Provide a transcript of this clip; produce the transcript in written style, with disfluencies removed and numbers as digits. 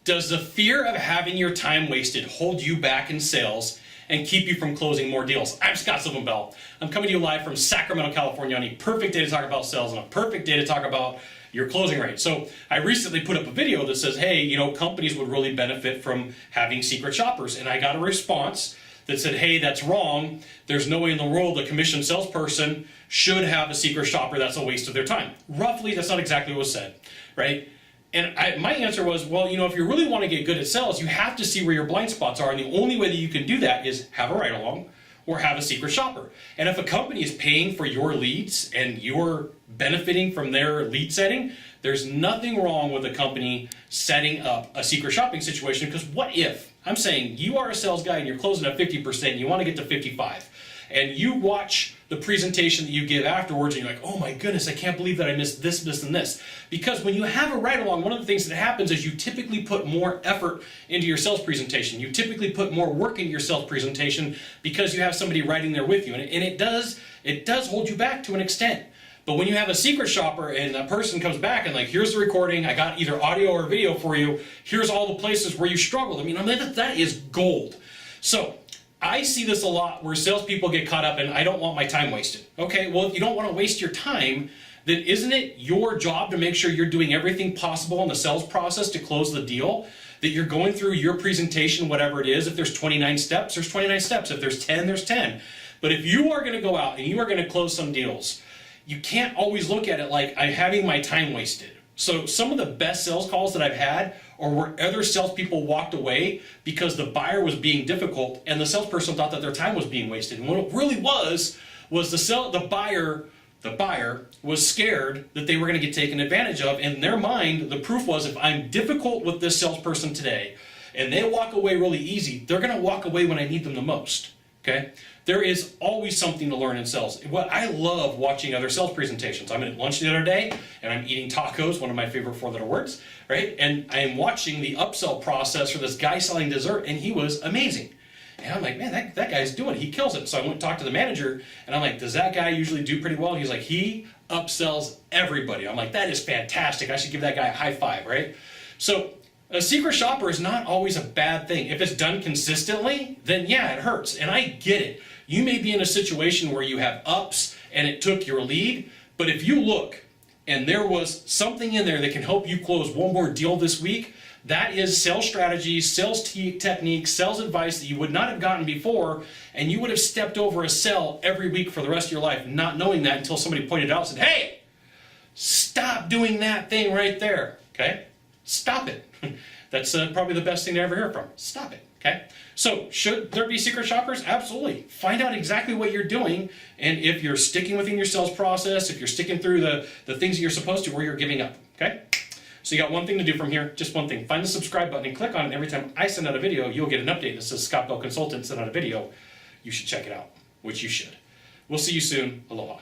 Does the fear of having your time wasted hold you back in sales and keep you from closing more deals? I'm Sylvan Bell. I'm coming to you live from Sacramento, California on a perfect day to talk about sales and a perfect day to talk about your closing rate. So I recently put up a video that says, hey, companies would really benefit from having secret shoppers. And I got a response that said, hey, that's wrong. There's no way in the world a commissioned salesperson should have a secret shopper. That's a waste of their time. Roughly, that's not exactly what was said, right? And my answer was, well, if you really want to get good at sales, you have to see where your blind spots are. And the only way that you can do that is have a ride-along or have a secret shopper. And if a company is paying for your leads and you're benefiting from their lead setting, there's nothing wrong with a company setting up a secret shopping situation. Because what if, I'm saying you are a sales guy and you're closing at 50% and you want to get to 55, and you watch the presentation that you give afterwards and you're like, oh my goodness, I can't believe that I missed this, this, and this. Because when you have a ride-along, one of the things that happens is you typically put more effort into your sales presentation. You typically put more work into your sales presentation because you have somebody riding there with you. And it does hold you back to an extent. But when you have a secret shopper and that person comes back and like, here's the recording, I got either audio or video for you, here's all the places where you struggled. I mean, that is gold. So I see this a lot where salespeople get caught up in, I don't want my time wasted. Okay, well, if you don't want to waste your time, then isn't it your job to make sure you're doing everything possible in the sales process to close the deal? That you're going through your presentation, whatever it is. If there's 29 steps, there's 29 steps. If there's 10, there's 10. But if you are going to go out and you are going to close some deals, you can't always look at it like I'm having my time wasted. So some of the best sales calls that I've had are where other salespeople walked away because the buyer was being difficult and the salesperson thought that their time was being wasted. And what it really was the buyer was scared that they were going to get taken advantage of. In their mind, the proof was, if I'm difficult with this salesperson today and they walk away really easy, they're going to walk away when I need them the most. Okay? There is always something to learn in sales. I love watching other sales presentations. I'm at lunch the other day and I'm eating tacos, one of my favorite four-letter words, right? And I am watching the upsell process for this guy selling dessert, and he was amazing. And I'm like, man, that guy's doing it. He kills it. So I went and talked to the manager, and I'm like, does that guy usually do pretty well? He's like, he upsells everybody. I'm like, that is fantastic. I should give that guy a high five, right? So a secret shopper is not always a bad thing. If it's done consistently, then yeah, it hurts. And I get it. You may be in a situation where you have ups and it took your lead, but if you look and there was something in there that can help you close one more deal this week, that is sales strategies, sales techniques, sales advice that you would not have gotten before, and you would have stepped over a sell every week for the rest of your life, not knowing that until somebody pointed out and said, hey, stop doing that thing right there, okay? Stop it. That's probably the best thing to ever hear from. Stop it, okay? So should there be secret shoppers? Absolutely. Find out exactly what you're doing, and if you're sticking within your sales process, if you're sticking through the things that you're supposed to, or you're giving up, okay? So you got one thing to do from here, just one thing. Find the subscribe button and click on it, and every time I send out a video, you'll get an update that says Scott Bell Consultant sent out a video. You should check it out, which you should. We'll see you soon. Aloha.